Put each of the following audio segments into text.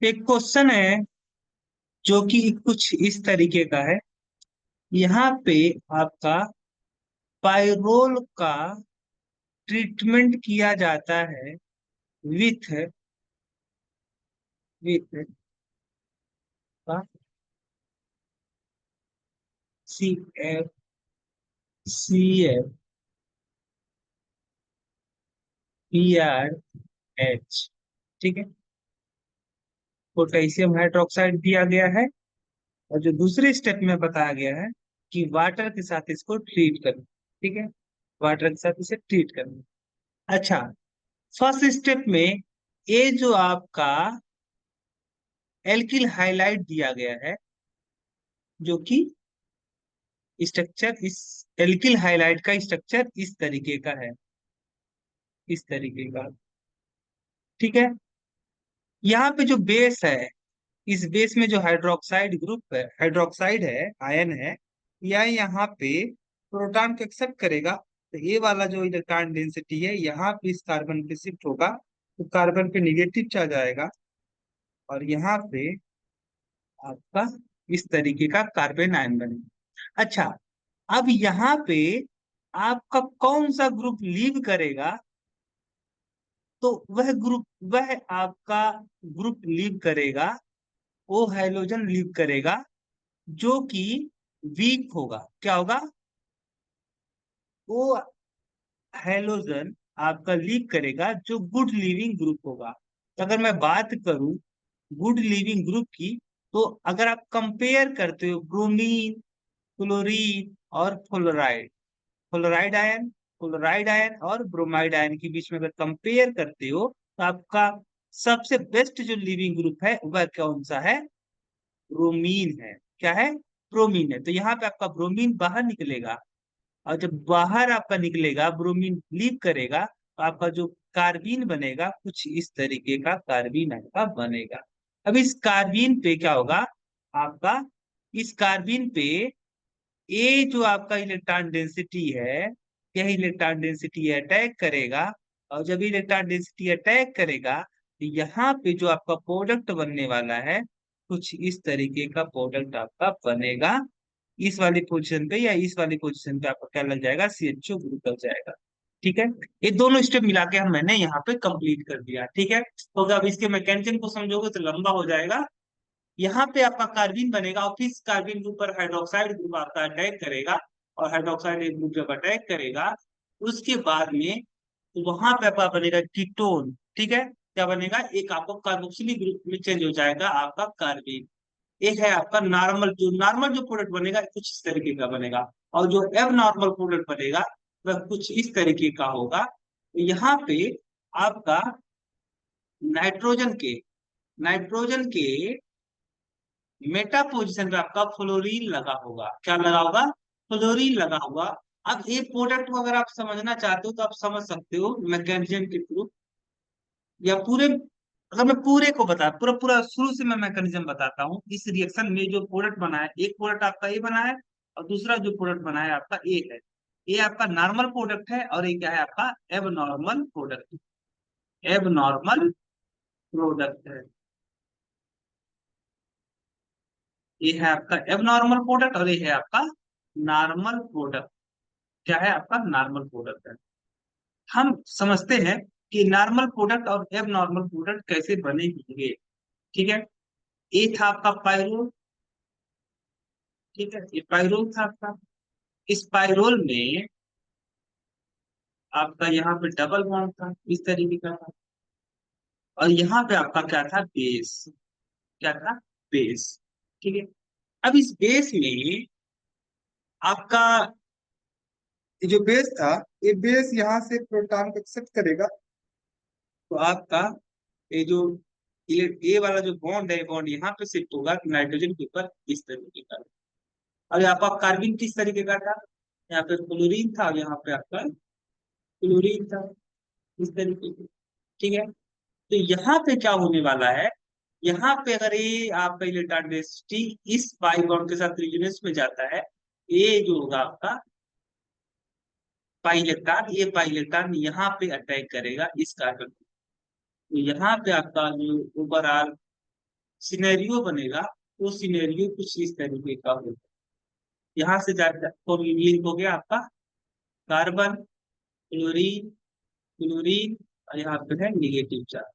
एक क्वेश्चन है जो कि कुछ इस तरीके का है। यहाँ पे आपका पायरोल का ट्रीटमेंट किया जाता है with with C F C F P R H. ठीक है, पोटेशियम हाइड्रोक्साइड दिया गया है और जो दूसरे स्टेप में बताया गया है कि वाटर के साथ इसको ट्रीट करना। ठीक है, वाटर के साथ इसे ट्रीट करना। अच्छा, फर्स्ट स्टेप में ये जो आपका एल्किल हाइलाइट दिया गया है, जो कि स्ट्रक्चर इस एल्किल हाइलाइट का स्ट्रक्चर इस तरीके का है, इस तरीके का। ठीक है, यहाँ पे जो बेस है, इस बेस में जो हाइड्रोक्साइड ग्रुप है, हाइड्रोक्साइड है, आयन है, यह यहाँ पे प्रोटॉन को एक्सेप्ट करेगा। तो ये वाला जो इलेक्ट्रॉन डेंसिटी है यहाँ पे इस कार्बन पे शिफ्ट होगा, तो कार्बन पे निगेटिव चार्ज आएगा और यहाँ पे आपका इस तरीके का कार्बन आयन बनेगा। अच्छा, अब यहाँ पे आपका कौन सा ग्रुप लीव करेगा? तो वह आपका ग्रुप लीव करेगा, वो हाइड्रोजन लीव करेगा जो कि वीक होगा। क्या होगा? वो हेलोजन आपका लीव करेगा जो गुड लिविंग ग्रुप होगा। तो अगर मैं बात करूं गुड लिविंग ग्रुप की, तो अगर आप कंपेयर करते हो ब्रोमीन, क्लोरीन और fluoride, fluoride ion, fluoride ion और ब्रोमाइड आयन के बीच में अगर कंपेयर करते हो, तो आपका सबसे बेस्ट जो लिविंग ग्रुप है वह कौन सा है? ब्रोमीन है। क्या है? ब्रोमीन है। तो यहाँ पे आपका ब्रोमीन बाहर निकलेगा और जब बाहर आपका निकलेगा, ब्रोमीन लीव करेगा, तो आपका जो कार्बीन बनेगा कुछ इस तरीके का कार्बीन आपका बनेगा। अब इस कार्बीन पे क्या होगा आपका? इस कार्बीन पे ये जो आपका इलेक्ट्रॉन डेंसिटी है, यह इलेक्ट्रॉन डेंसिटी अटैक करेगा और जब इलेक्ट्रॉन डेंसिटी अटैक करेगा तो यहाँ पे जो आपका प्रोडक्ट बनने वाला है कुछ इस तरीके का प्रोडक्ट आपका बनेगा। इस वाली पोजीशन पे या इस वाली पोजीशन पे आपका क्या लग जाएगा? CHO ग्रुप लग जाएगा। ठीक है, ये दोनों स्टेप मिला के हम मैंने यहाँ पे कंप्लीट कर दिया। ठीक है, तो अगर अब इसके मैकेनिज्म को समझोगे तो लंबा हो जाएगा। यहाँ पे आपका कार्बिन बनेगा और फिर कार्बिन के ऊपर हाइड्रोक्साइड ग्रुप आपका अटैक करेगा और हाइड्रोक्साइड ग्रुप जब अटैक करेगा उसके बाद में तो वहां पे आपका बनेगा कीटोन। ठीक है, क्या बनेगा? एक आपको कार्बोक्सिलिक ग्रुप में चेंज हो जाएगा आपका कार्बिन। एक है आपका नॉर्मल जो प्रोडक्ट बनेगा कुछ इस तरीके का बनेगा और जो एब नॉर्मल प्रोडक्ट बनेगा वह कुछ इस तरीके का होगा। तो यहाँ पे आपका नाइट्रोजन के नाइट्रोजन के मेटा पोजीशन पे आपका फ्लोरीन लगा होगा। क्या लगा होगा? फ्लोरीन लगा होगा। अब ये प्रोडक्ट को अगर आप समझना चाहते हो तो आप समझ सकते हो मैकेनिज्म के थ्रू या पूरे। अगर मैं पूरे को बता पूरा पूरा शुरू से मैं मैकेनिज्म बताता हूँ। इस रिएक्शन में जो प्रोडक्ट बना है, एक प्रोडक्ट आपका ए बना है और दूसरा जो प्रोडक्ट बना है आपका ए है। ये आपका नॉर्मल प्रोडक्ट है और ये क्या है? आपका एब नॉर्मल प्रोडक्ट, एब नॉर्मल प्रोडक्ट है। ये है आपका एब नॉर्मल प्रोडक्ट और ये है आपका नॉर्मल प्रोडक्ट। क्या है? आपका नॉर्मल प्रोडक्ट है। हम समझते हैं कि नॉर्मल प्रोडक्ट और एब नॉर्मल प्रोडक्ट कैसे बनेंगे। ठीक है, ये था आपका पाइरोल। ठीक है, ये पाइरोल था आपका। इस पाइरोल में आपका यहाँ पे डबल बॉन्ड था, इस तरीके का था और यहाँ पे आपका क्या था? बेस। क्या था? बेस। ठीक है, अब इस बेस में आपका ये जो बेस था, ये बेस यहाँ से प्रोटॉन को एक्सेप्ट करेगा। तो आपका ये जो ये वाला जो बॉन्ड है, बॉन्ड यहाँ पे शिफ्ट होगा नाइट्रोजन के ऊपर इस तरीके का। और यहाँ पर कार्बन किस तरीके का था? यहाँ पे क्लोरीन था और यहाँ पे आपका क्लोरीन था, इस तरीके से। ठीक है, तो यहाँ पे क्या होने वाला है? यहाँ पे अगर ये आपका इलेक्ट्रॉन डेंसिटी इस पाई बॉन्ड के साथ रेजोनेंस में जाता है, ये जो होगा आपका पाई इलेक्ट्रॉन, ये पाई इलेक्ट्रॉन यहाँ पे अटैक करेगा इस कार्बन। तो यहाँ पे आपका जो ओवरऑल सिनेरियो बनेगा, वो सिनेरियो कुछ इस तरीके का होगा। यहाँ से जाकर तो लिंक हो गया आपका कार्बन, क्लोरीन, क्लोरीन, और यहाँ पे है निगेटिव चार्ज।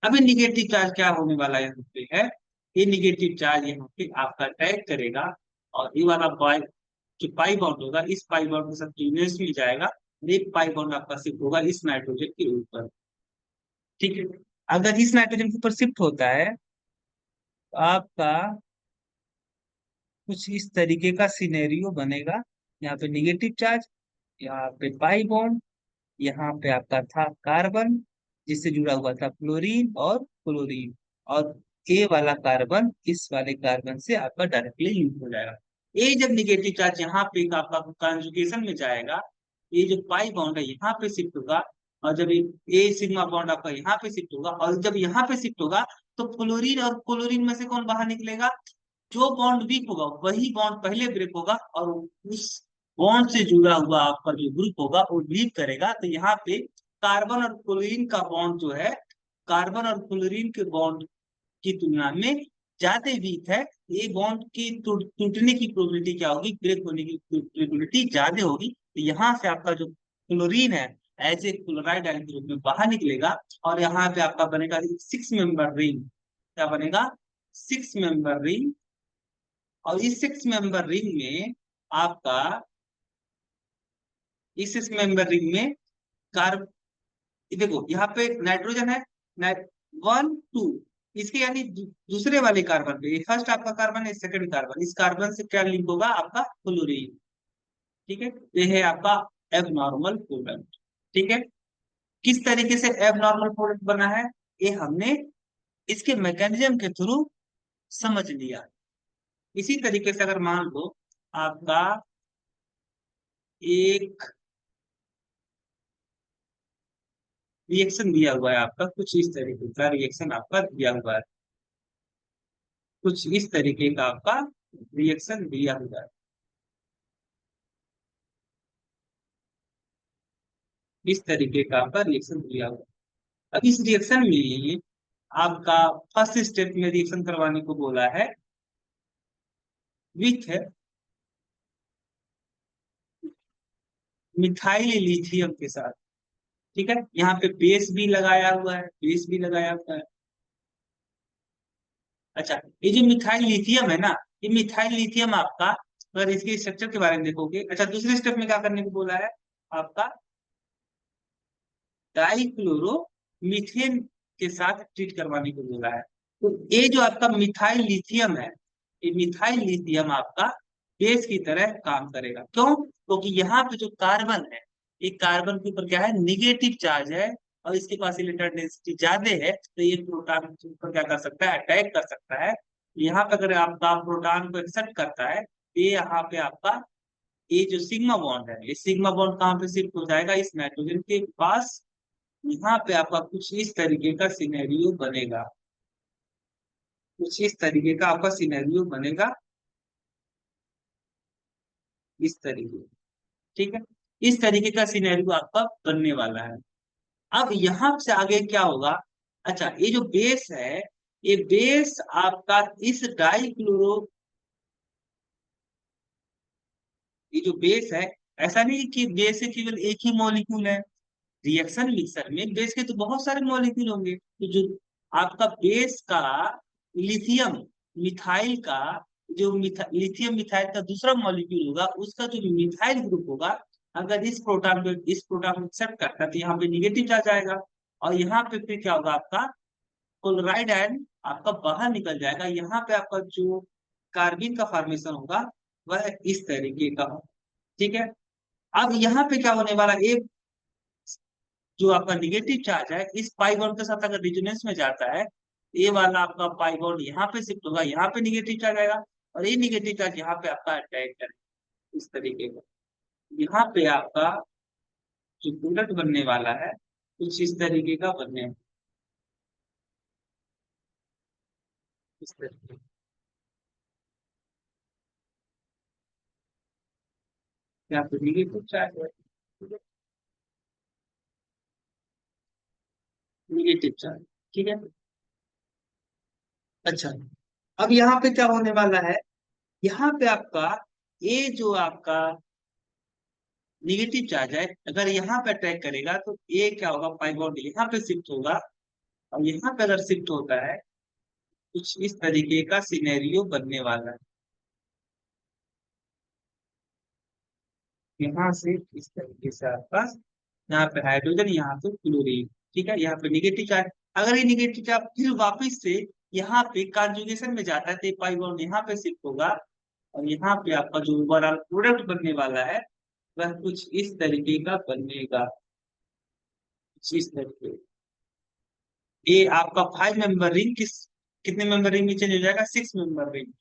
अभी निगेटिव चार्ज क्या होने वाला है यहाँ पे है, ये निगेटिव चार्ज यहाँ पे आपका अटैक करेगा, और ये वाला जो पाई बॉन्ड होगा, इस पाई बॉन्ड के साथ यूनियन में जाएगा, और एक पाई बॉन्ड आपका शिफ्ट होगा इस नाइट्रोजन के ऊपर। ठीक है, अगर इस नाइट्रोजन के ऊपर शिफ्ट होता है तो आपका कुछ इस तरीके का सिनेरियो बनेगा। यहाँ पे निगेटिव चार्ज, यहाँ पे पाई बॉन्ड, यहाँ पे आपका था कार्बन जिससे जुड़ा हुआ था क्लोरीन और क्लोरीन, और ए वाला कार्बन इस वाले कार्बन से आपका डायरेक्टली लिंक हो जाएगा। ए जब निगेटिव चार्ज यहाँ पे आपका कॉन्जुगेशन में जाएगा, ये जो पाई बॉन्ड है यहाँ पे शिफ्ट होगा, और जब ए सिग्मा बॉन्ड आपका यहाँ पे शिफ्ट होगा, और जब यहाँ पे शिफ्ट होगा तो फ्लोरीन और क्लोरीन में से कौन बाहर निकलेगा, जो बॉन्ड वीक होगा वही बॉन्ड पहले ब्रेक होगा, और उस बॉन्ड से जुड़ा हुआ आपका जो ग्रुप होगा वो लीव करेगा। तो यहाँ पे कार्बन और क्लोरीन का बॉन्ड जो है, कार्बन और क्लोरीन के बॉन्ड की तुलना में ज्यादा वीक है। ये बॉन्ड की टूटने की प्रोबेबिलिटी क्या होगी, ब्रेक होने की प्रोबेबिलिटी ज्यादा होगी। तो यहाँ से आपका जो क्लोरीन है एज ए क्लोराइड आयन के रूप में बाहर निकलेगा, और यहाँ पे आपका बनेगा 6 मेंबर रिंग। क्या बनेगा, 6 मेंबर रिंग। और इस 6 मेंबर रिंग में आपका, इस 6 मेंबर रिंग में कार्ब, देखो यहाँ पे नाइट्रोजन है, 1 2, इसके यानी दूसरे वाले कार्बन पे, फर्स्ट आपका कार्बन है, सेकंड कार्बन, इस कार्बन से क्या लिंक होगा आपका क्लोरीन। ठीक है, ये है आपका एबनॉर्मल प्रोडक्ट। ठीक है, किस तरीके से एबनॉर्मल प्रोडक्ट बना है, ये हमने इसके मैकेनिज्म के थ्रू समझ लिया। इसी तरीके से अगर मान लो आपका एक रिएक्शन दिया हुआ है, आपका कुछ इस तरीके का रिएक्शन आपका दिया हुआ है, कुछ इस तरीके का आपका रिएक्शन दिया हुआ है, इस तरीके का आपका रिएक्शन दिया हुआ है। अब इस रिएक्शन में आपका फर्स्ट स्टेप में रिएक्शन करवाने को बोला है विथ मिथाइल लिथियम के साथ। ठीक है, यहाँ पे बेस भी लगाया हुआ है, बेस भी लगाया हुआ है। अच्छा, ये जो मिथाइल लिथियम है ना, ये मिथाइल लिथियम आपका, अगर इसके स्ट्रक्चर के बारे में देखोगे, अच्छा दूसरे स्टेप में क्या करने को बोला है आपका, डाइक्लोरो मीथेन के साथ ट्रीट करवाने को बोला है। तो ये जो आपका मिथाइल लिथियम है, ये मिथाइल लिथियम आपका बेस की तरह काम करेगा। क्यों, क्योंकि यहाँ पे जो कार्बन है, ये कार्बन के ऊपर क्या है, निगेटिव चार्ज है, और इसके पास इलेक्ट्रॉन डेंसिटी ज्यादा है, तो ये प्रोटॉन के ऊपर क्या कर सकता है, अटैक कर सकता है। यहाँ पे अगर आपका प्रोटॉन को एक्सेप्ट करता है, ये यहाँ पे आपका ये जो सिग्मा बॉन्ड है, ये सिग्मा बॉन्ड कहाँ पे शिफ्ट हो जाएगा, इस नाइट्रोजन के पास। यहाँ पे आपका कुछ इस तरीके का सिनेरियो बनेगा, कुछ इस तरीके का आपका सिनेरियो बनेगा, इस तरीके। ठीक है, इस तरीके का सिनेरियो आपका बनने वाला है। अब यहाँ से आगे क्या होगा, अच्छा ये जो बेस है, ये बेस आपका इस डाइक्लोरो, ये जो बेस है, ऐसा नहीं कि बेस से केवल एक ही मॉलिक्यूल है। रिएक्शन मिक्सर में बेस के तो बहुत सारे मॉलिक्यूल होंगे, तो जो आपका बेस का लिथियम मिथाइल का, जो लिथियम मिथाइल का दूसरा मॉलिक्यूल होगा, उसका जो मिथाइल ग्रुप होगा, अगर इस प्रोटॉन को एक्सेप्ट करता है तो यहाँ पे निगेटिव चार्ज आएगा, और यहाँ पे फिर क्या होगा आपका क्लोराइड आयन आपका बाहर निकल जाएगा। यहाँ पे आपका जो कार्बिन का फॉर्मेशन होगा वह इस तरीके का होगा। ठीक है, अब यहाँ पे क्या होने वाला, एक जो आपका निगेटिव चार्ज है इस पाई बॉन्ड के साथ अगर रिजोनेंस में जाता है, ये वाला आपका पाई बॉन्ड यहाँ पे शिफ्ट होगा, यहाँ पे निगेटिव चार्ज आएगा, और ये निगेटिव चार्ज यहाँ पे आपका अटैक करेगा इस तरीके का। यहाँ पे आपका जो प्रोडक्ट बनने वाला है कुछ इस तरीके का बनने वाला है, इस तरीके का। यहाँ पे निगेटिव चार्ज है, निगेटिव चार्ज। ठीक है, अच्छा अब यहाँ पे क्या होने वाला है, यहाँ पे आपका ए जो आपका निगेटिव चार्ज है, अगर यहाँ पे अटैक करेगा तो ए क्या होगा, पाई बॉन्ड यहाँ पे शिफ्ट होगा। और यहाँ पे अगर शिफ्ट होता है, कुछ इस तरीके का सिनेरियो बनने वाला है। यहाँ से इस तरीके से आपका, यहाँ पे हाइड्रोजन, यहाँ पे क्लोरीन, ठीक है, यहाँ पे निगेटिव चार्ज। अगर ये निगेटिव चार्ज फिर वापस से यहाँ पे कॉन्जुगेशन में जाता है तो पाई बॉन्ड यहाँ पे शिफ्ट होगा। और यहाँ पे आपका जो ओवरऑल प्रोडक्ट बनने वाला है वह कुछ इस तरीके का बनेगा, कुछ इस तरीके। ये आपका 5 मेंबर रिंग कितने मेंबर रिंग में चेंज हो जाएगा, 6 मेंबर रिंग,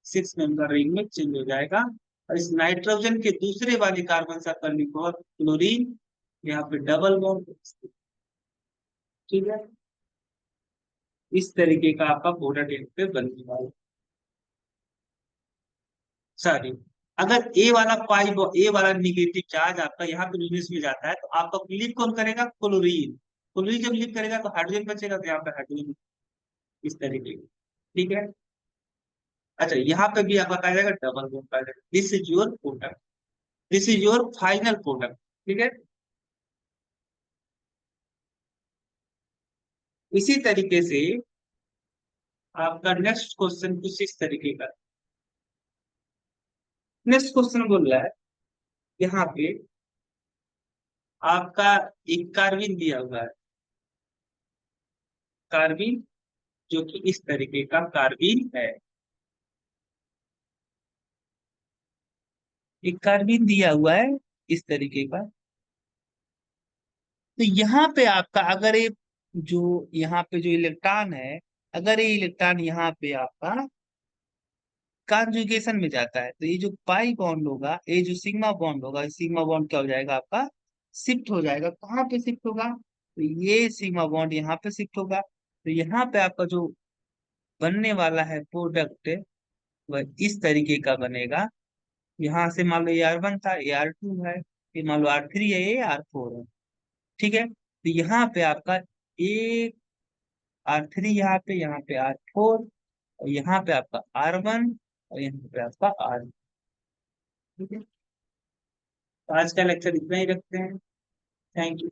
6 मेंबर रिंग में चेंज हो जाएगा। और इस नाइट्रोजन के दूसरे वाले कार्बन से आपका लिखो क्लोरीन, यहाँ पे डबल बॉन्ड, ठीक है। इस तरीके का आपका प्रोडक्ट यहाँ पे बनने वाला, सॉरी, अगर ए वाला निगेटिव चार्ज आपका यहाँ पे रिलीज में जाता है तो आपका लीव कौन करेगा, क्लोरीन। क्लोरीन जब लीव करेगा तो हाइड्रोजन बचेगा, तो यहाँ पे हाइड्रोजन, इस तरीके का, ठीक है। अच्छा, यहाँ पे भी आपका कहा जाएगा डबल बॉन्ड पाया जाएगा, this is your product, this is your final product, ठीक है। इसी तरीके से आपका नेक्स्ट क्वेश्चन कुछ इस तरीके का, नेक्स्ट क्वेश्चन बोल रहा है यहाँ पे आपका एक कार्बिन दिया हुआ है, कार्बिन, जो कि इस तरीके का कार्बिन है, एक कार्बिन दिया हुआ है इस तरीके का। तो यहाँ पे आपका अगर ये जो यहाँ पे जो इलेक्ट्रॉन है, अगर ये इलेक्ट्रॉन यहाँ पे आपका कॉन्जुगेशन में जाता है तो ये जो पाई बॉन्ड होगा, ये जो सिग्मा बॉन्ड होगा, सिग्मा बॉन्ड क्या हो जाएगा आपका, शिफ्ट हो जाएगा। कहाँ पे शिफ्ट होगा, तो ये सिग्मा बॉन्ड यहाँ पे शिफ्ट होगा। तो यहाँ पे आपका जो बनने वाला है प्रोडक्ट वह इस तरीके का बनेगा। यहाँ से मान लो ये R1 था, ये R2 है, ये मान लो R3 है, ये R4 है, ठीक है। तो यहाँ पे आपका एक R3, यहाँ पे R4, और यहाँ पे आपका R1, और यहाँ पे आपका R, ठीक है। तो आज का लेक्चर इतना ही रखते हैं। Thank you.